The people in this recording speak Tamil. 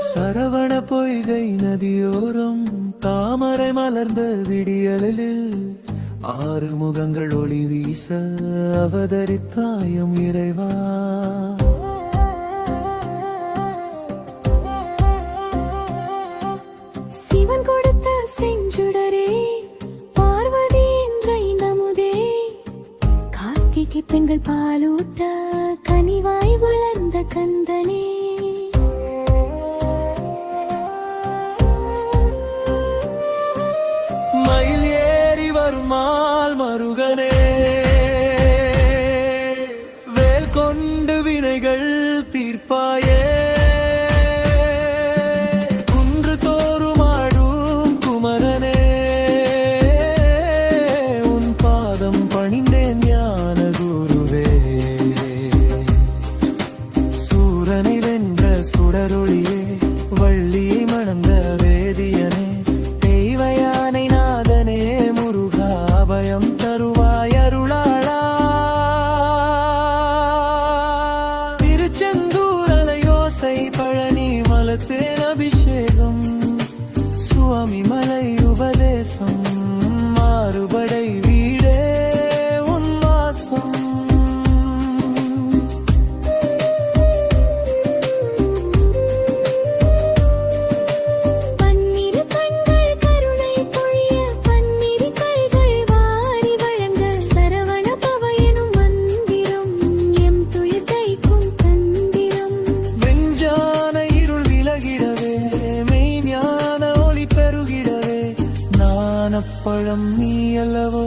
சரவண பொய்கை நதியோரம் தாமரை மலர்ந்த விடியலில் ஆறு முகங்கள் ஒளி வீச அவதரித்தாயும் இறைவா. சிவன் கொடுத்த செஞ்சுடரே, பார்வதி என்றை நமுதே, கார்த்திகை பெண்கள் பாலூட்ட கனிவாய் வளர்ந்த கந்தனே. மயில் ஏறி வருமால் மருகனே, வேல் கொண்டு வினைகள் தீர்ப்பாயே. குன்று தோறும் ஆடும் குமரனே, உன் பாதம் பணிந்தேன் ஞான குருவே. சூரனை வென்ற சுடரொளியே, வள்ளியை மணந்த வேதியனே, தெய்வயானை நாதனே, முருகாபயம் தருவாய் அருளாளா. திருச்செந்தூர் அலையோசை, பழனி மலத்தேன் அபிஷேகம், சுவாமி மலை உபதேசம், மாறுபடை வீடே உன் வாசம். பன்னிரு கண்கள் கருணை பொழிய, பன்னிரு கைகள் வாரி வழங்க, சரவண பவ எனும் மந்திரம் எம் துயர் தைக்கும் தந்திரம். வெஞ்சான இருள் விலகிடவே, மெய்ஞான ஒளி பெருகிடவே, ஞானப்பழம் நீ அல்லவோ